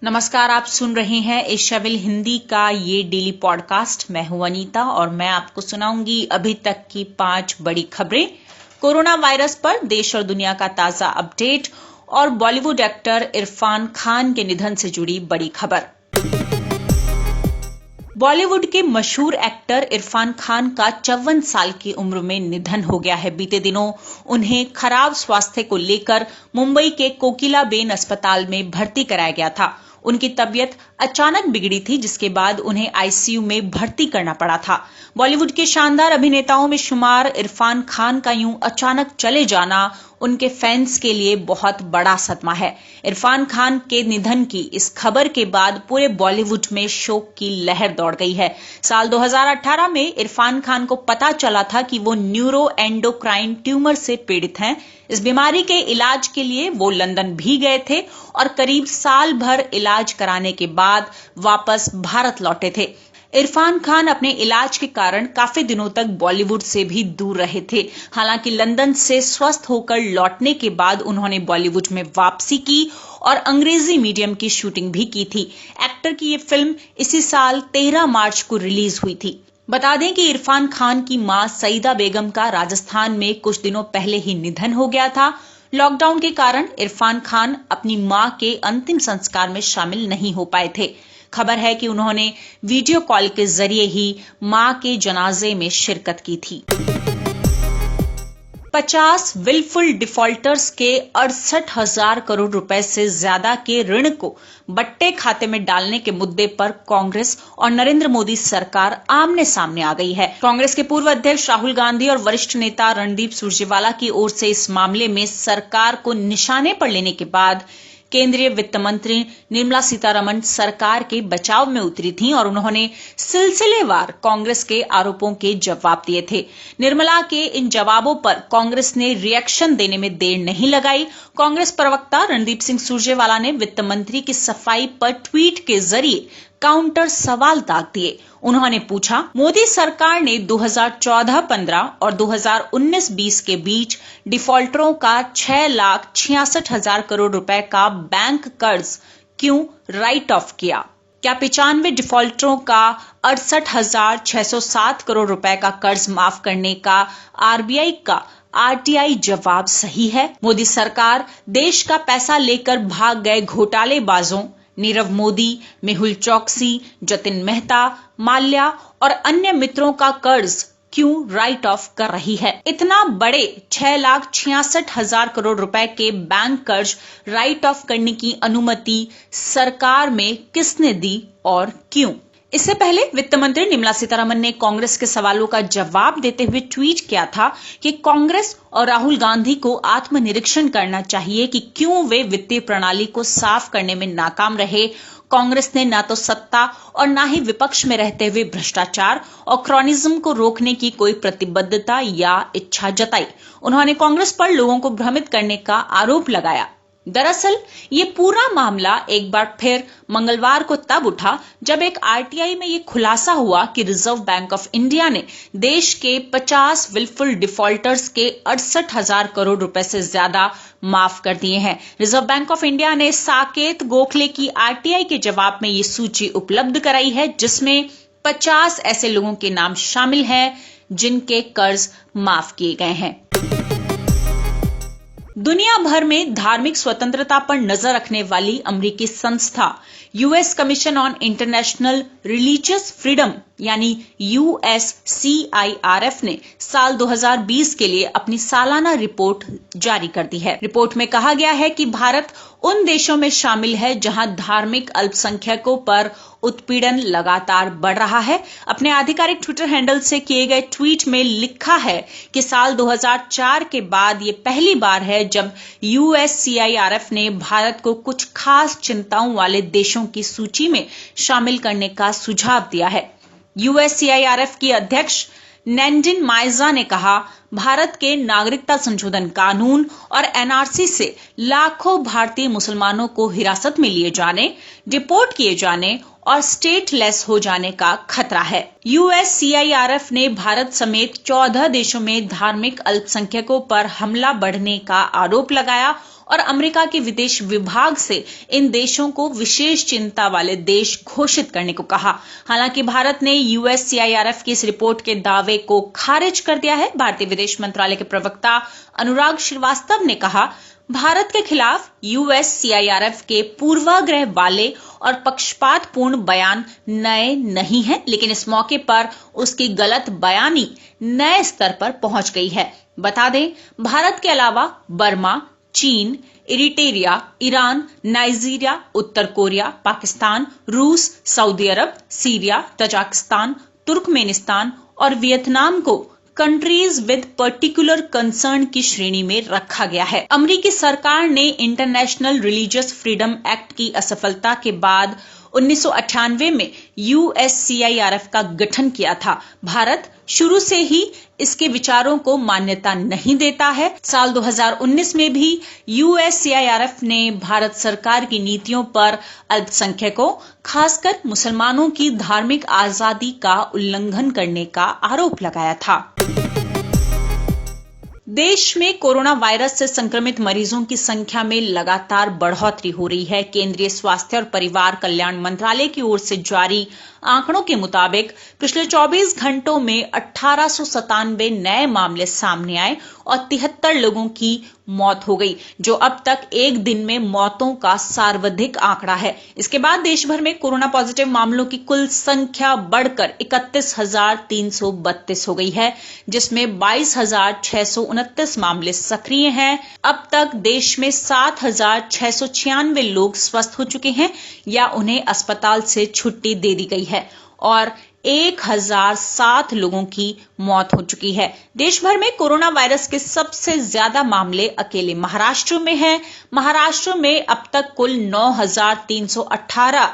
नमस्कार, आप सुन रहे हैं एशियाविल हिंदी का ये डेली पॉडकास्ट। मैं हूं अनीता और मैं आपको सुनाऊंगी अभी तक की 5 बड़ी खबरें, कोरोना वायरस पर देश और दुनिया का ताजा अपडेट और बॉलीवुड एक्टर इरफान खान के निधन से जुड़ी बड़ी खबर। बॉलीवुड के मशहूर एक्टर इरफान खान का 54 साल की उम्र में निधन हो गया है। बीते दिनों उन्हें खराब स्वास्थ्य को लेकर मुंबई के कोकिलाबेन अस्पताल में भर्ती कराया गया था। उनकी तबीयत अचानक बिगड़ी थी, जिसके बाद उन्हें आईसीयू में भर्ती करना पड़ा था। बॉलीवुड के शानदार अभिनेताओं में शुमार इरफान खान का यूं अचानक चले जाना उनके फैंस के लिए बहुत बड़ा सदमा है। इरफान खान के निधन की इस खबर के बाद पूरे बॉलीवुड में शोक की लहर दौड़ गई है। साल 2018 में इरफान खान को पता चला था कि वो न्यूरो एंडोक्राइन ट्यूमर से पीड़ित हैं। इस बीमारी के इलाज के लिए वो लंदन भी गए थे और करीब साल भर इलाज कराने के बाद वापस भारत लौटे थे। इरफान खान अपने इलाज के कारण काफी दिनों तक बॉलीवुड से भी दूर रहे थे। हालांकि लंदन से स्वस्थ होकर लौटने के बाद उन्होंने बॉलीवुड में वापसी की और अंग्रेजी मीडियम की शूटिंग भी की थी। एक्टर की ये फिल्म इसी साल 13 मार्च को रिलीज हुई थी। बता दें कि इरफान खान की मां सईदा बेगम का राजस्थान में कुछ दिनों पहले ही निधन हो गया था। लॉकडाउन के कारण इरफान खान अपनी मां के अंतिम संस्कार में शामिल नहीं हो पाए थे। खबर है कि उन्होंने वीडियो कॉल के जरिए ही मां के जनाजे में शिरकत की थी। 50 विलफुल डिफॉल्टर्स के 68,000 करोड़ रुपए से ज्यादा के ऋण को बट्टे खाते में डालने के मुद्दे पर कांग्रेस और नरेंद्र मोदी सरकार आमने सामने आ गई है। कांग्रेस के पूर्व अध्यक्ष राहुल गांधी और वरिष्ठ नेता रणदीप सुरजेवाला की ओर से इस मामले में सरकार को निशाने पर लेने के बाद केंद्रीय वित्त मंत्री निर्मला सीतारमण सरकार के बचाव में उतरी थीं और उन्होंने सिलसिलेवार कांग्रेस के आरोपों के जवाब दिए थे। निर्मला के इन जवाबों पर कांग्रेस ने रिएक्शन देने में देर नहीं लगाई। कांग्रेस प्रवक्ता रणदीप सिंह सुरजेवाला ने वित्त मंत्री की सफाई पर ट्वीट के जरिए काउंटर सवाल दाग दिए। उन्होंने पूछा, मोदी सरकार ने 2014-15 और 2019-20 के बीच डिफॉल्टरों का 6,66,000 करोड़ रुपए का बैंक कर्ज क्यों राइट ऑफ किया? क्या 95 डिफॉल्टरों का 68,607 करोड़ रुपए का कर्ज माफ करने का आरबीआई का आरटीआई जवाब सही है? मोदी सरकार देश का पैसा लेकर भाग गए घोटालेबाजों नीरव मोदी, मेहुल चौकसी, जतिन मेहता, माल्या और अन्य मित्रों का कर्ज क्यों राइट ऑफ कर रही है? इतना बड़े 6,66,000 करोड़ रुपए के बैंक कर्ज राइट ऑफ करने की अनुमति सरकार में किसने दी और क्यों? इससे पहले वित्त मंत्री निर्मला सीतारमण ने कांग्रेस के सवालों का जवाब देते हुए ट्वीट किया था कि कांग्रेस और राहुल गांधी को आत्मनिरीक्षण करना चाहिए कि क्यों वे वित्तीय प्रणाली को साफ करने में नाकाम रहे। कांग्रेस ने न तो सत्ता और न ही विपक्ष में रहते हुए भ्रष्टाचार और क्रॉनिज्म को रोकने की कोई प्रतिबद्धता या इच्छा जताई। उन्होंने कांग्रेस पर लोगों को भ्रमित करने का आरोप लगाया। दरअसल ये पूरा मामला एक बार फिर मंगलवार को तब उठा जब एक आरटीआई में ये खुलासा हुआ कि रिजर्व बैंक ऑफ इंडिया ने देश के 50 विलफुल डिफॉल्टर्स के 68,000 करोड़ रुपए से ज्यादा माफ कर दिए हैं। रिजर्व बैंक ऑफ इंडिया ने साकेत गोखले की आरटीआई के जवाब में ये सूची उपलब्ध कराई है, जिसमें 50 ऐसे लोगों के नाम शामिल हैं जिनके कर्ज माफ किए गए हैं। दुनिया भर में धार्मिक स्वतंत्रता पर नजर रखने वाली अमेरिकी संस्था US commission on international religious freedom यानी USCIRF ने साल 2020 के लिए अपनी सालाना रिपोर्ट जारी कर दी है। रिपोर्ट में कहा गया है कि भारत उन देशों में शामिल है जहां धार्मिक अल्पसंख्यकों पर उत्पीड़न लगातार बढ़ रहा है। अपने आधिकारिक ट्विटर हैंडल से किए गए ट्वीट में लिखा है कि साल 2004 के बाद ये पहली बार है जब USCIRF ने भारत को कुछ खास चिंताओं वाले देशों की सूची में शामिल करने का सुझाव दिया है। USCIRF की अध्यक्ष नैंडिन माइजा ने कहा, भारत के नागरिकता संशोधन कानून और एनआरसी से लाखों भारतीय मुसलमानों को हिरासत में लिए जाने, डिपोर्ट किए जाने और स्टेटलेस हो जाने का खतरा है। USCIRF ने भारत समेत 14 देशों में धार्मिक अल्पसंख्यकों पर हमला बढ़ने का आरोप लगाया और अमेरिका के विदेश विभाग से इन देशों को विशेष चिंता वाले देश घोषित करने को कहा। हालांकि भारत ने USCIRF की इस रिपोर्ट के दावे को खारिज कर दिया है। भारतीय विदेश मंत्रालय के प्रवक्ता अनुराग श्रीवास्तव ने कहा, भारत के खिलाफ USCIRF के पूर्वाग्रह वाले और पक्षपातपूर्ण बयान नए नहीं हैं, लेकिन इस मौके पर उसकी गलत बयानी नए स्तर पर पहुंच गई है। बता दें, भारत के अलावा बर्मा, चीन, इरिट्रिया, ईरान, नाइजीरिया, उत्तर कोरिया, पाकिस्तान, रूस, सऊदी अरब, सीरिया, तजाकिस्तान, तुर्कमेनिस्तान और वियतनाम को कंट्रीज विद पर्टिकुलर कंसर्न की श्रेणी में रखा गया है। अमेरिकी सरकार ने इंटरनेशनल रिलीजियस फ्रीडम एक्ट की असफलता के बाद 1998 में USCIRF का गठन किया था। भारत शुरू से ही इसके विचारों को मान्यता नहीं देता है। साल 2019 में भी USCIRF ने भारत सरकार की नीतियों पर अल्पसंख्यकों, खासकर मुसलमानों की धार्मिक आजादी का उल्लंघन करने का आरोप लगाया था। देश में कोरोना वायरस से संक्रमित मरीजों की संख्या में लगातार बढ़ोतरी हो रही है। केंद्रीय स्वास्थ्य और परिवार कल्याण मंत्रालय की ओर से जारी आंकड़ों के मुताबिक पिछले 24 घंटों में 1897 नए मामले सामने आए और 73 लोगों की मौत हो गई, जो अब तक एक दिन में मौतों का सर्वाधिक आंकड़ा है। इसके बाद देश भर में कोरोना पॉजिटिव मामलों की कुल संख्या बढ़कर 31,332 हो गई है, जिसमें 22,629 मामले सक्रिय हैं। अब तक देश में 7,696 लोग स्वस्थ हो चुके हैं या उन्हें अस्पताल से छुट्टी दे दी गई है और 1,007 लोगों की मौत हो चुकी है। देश भर में कोरोना वायरस के सबसे ज्यादा मामले अकेले महाराष्ट्र में हैं। महाराष्ट्र में अब तक कुल 9,318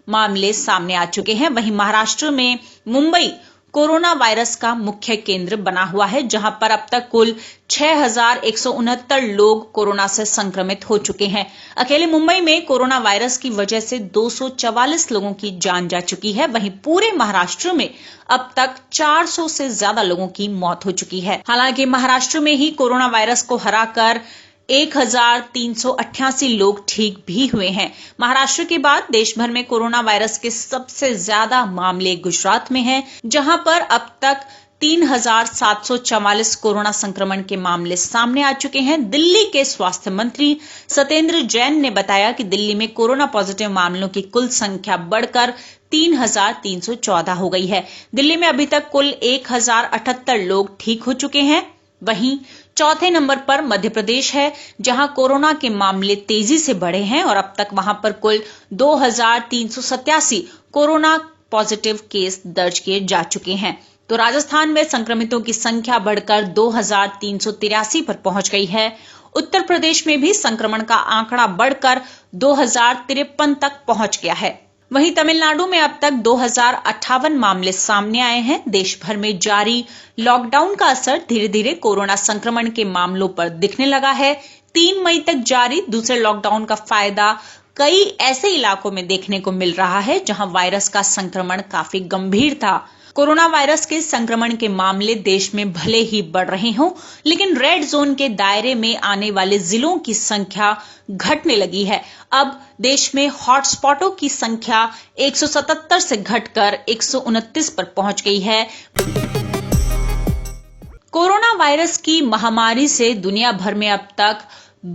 मामले सामने आ चुके हैं। वहीं महाराष्ट्र में मुंबई कोरोना वायरस का मुख्य केंद्र बना हुआ है, जहां पर अब तक कुल 6,169 लोग कोरोना से संक्रमित हो चुके हैं। अकेले मुंबई में कोरोना वायरस की वजह से 244 लोगों की जान जा चुकी है। वहीं पूरे महाराष्ट्र में अब तक 400 से ज्यादा लोगों की मौत हो चुकी है। हालांकि महाराष्ट्र में ही कोरोना वायरस को हराकर 1,388 लोग ठीक भी हुए हैं। महाराष्ट्र के बाद देश भर में कोरोना वायरस के सबसे ज्यादा मामले गुजरात में हैं, जहां पर अब तक 3,744 कोरोना संक्रमण के मामले सामने आ चुके हैं। दिल्ली के स्वास्थ्य मंत्री सत्येंद्र जैन ने बताया कि दिल्ली में कोरोना पॉजिटिव मामलों की कुल संख्या बढ़कर 3,314 हो गई है। दिल्ली में अभी तक कुल 1,078 लोग ठीक हो चुके हैं। वहीं चौथे नंबर पर मध्य प्रदेश है, जहां कोरोना के मामले तेजी से बढ़े हैं और अब तक वहां पर कुल 2,387 कोरोना पॉजिटिव केस दर्ज किए जा चुके हैं। तो राजस्थान में संक्रमितों की संख्या बढ़कर 2,383 पर पहुंच गई है। उत्तर प्रदेश में भी संक्रमण का आंकड़ा बढ़कर 2,053 तक पहुंच गया है। वहीं तमिलनाडु में अब तक 2,058 मामले सामने आए हैं। देश भर में जारी लॉकडाउन का असर धीरे धीरे कोरोना संक्रमण के मामलों पर दिखने लगा है। 3 मई तक जारी दूसरे लॉकडाउन का फायदा कई ऐसे इलाकों में देखने को मिल रहा है जहां वायरस का संक्रमण काफी गंभीर था। कोरोना वायरस के संक्रमण के मामले देश में भले ही बढ़ रहे हों, लेकिन रेड जोन के दायरे में आने वाले जिलों की संख्या घटने लगी है। अब देश में हॉटस्पॉटों की संख्या 177 से घटकर 129 पर पहुंच गई है। कोरोना वायरस की महामारी से दुनिया भर में अब तक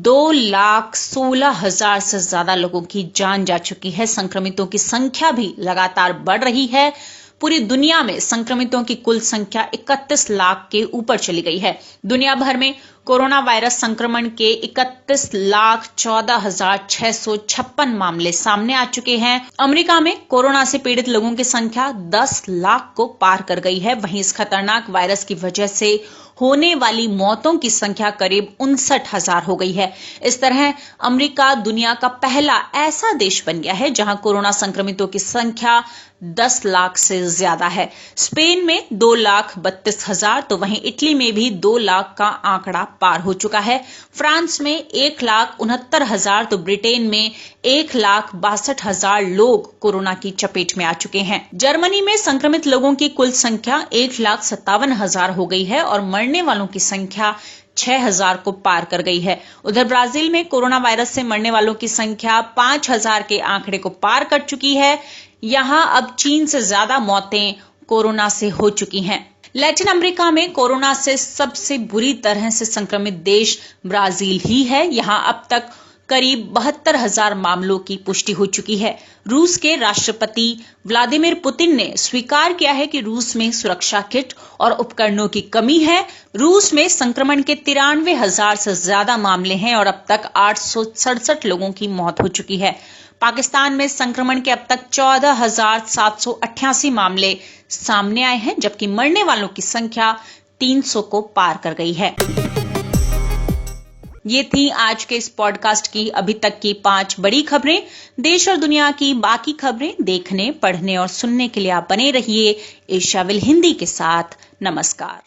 2,16,000 से ज्यादा लोगों की जान जा चुकी है। संक्रमितों की संख्या भी लगातार बढ़ रही है। पूरी दुनिया में संक्रमितों की कुल संख्या 31 लाख के ऊपर चली गई है। दुनिया भर में कोरोना वायरस संक्रमण के 31,14,656 मामले सामने आ चुके हैं। अमेरिका में कोरोना से पीड़ित लोगों की संख्या 10 लाख को पार कर गई है। वहीं इस खतरनाक वायरस की वजह से होने वाली मौतों की संख्या करीब 59,000 हो गई है। इस तरह अमेरिका दुनिया का पहला ऐसा देश बन गया है जहां कोरोना संक्रमितों की संख्या 10 लाख से ज्यादा है। स्पेन में 2,32,000 तो वहीं इटली में भी 2 लाख का आंकड़ा पार हो चुका है। फ्रांस में 1,69,000 तो ब्रिटेन में 1,62,000 लोग कोरोना की चपेट में आ चुके हैं। जर्मनी में संक्रमित लोगों की कुल संख्या 1,57,000 हो गई है और मरने वालों की संख्या 6,000 को पार कर गई है। उधर ब्राजील में कोरोना वायरस से मरने वालों की संख्या 5,000 के आंकड़े को पार कर चुकी है। यहां अब चीन से ज्यादा मौतें कोरोना से हो चुकी हैं। लैटिन अमेरिका में कोरोना से सबसे बुरी तरह से संक्रमित देश ब्राजील ही है। यहां अब तक करीब 72,000 मामलों की पुष्टि हो चुकी है। रूस के राष्ट्रपति व्लादिमीर पुतिन ने स्वीकार किया है कि रूस में सुरक्षा किट और उपकरणों की कमी है। रूस में संक्रमण के 93,000 से ज्यादा मामले हैं और अब तक 867 लोगों की मौत हो चुकी है। पाकिस्तान में संक्रमण के अब तक 14,788 मामले सामने आए हैं, जबकि मरने वालों की संख्या 300 को पार कर गई है। ये थी आज के इस पॉडकास्ट की अभी तक की 5 बड़ी खबरें। देश और दुनिया की बाकी खबरें देखने, पढ़ने और सुनने के लिए आप बने रहिए एशियाविल हिंदी के साथ। नमस्कार।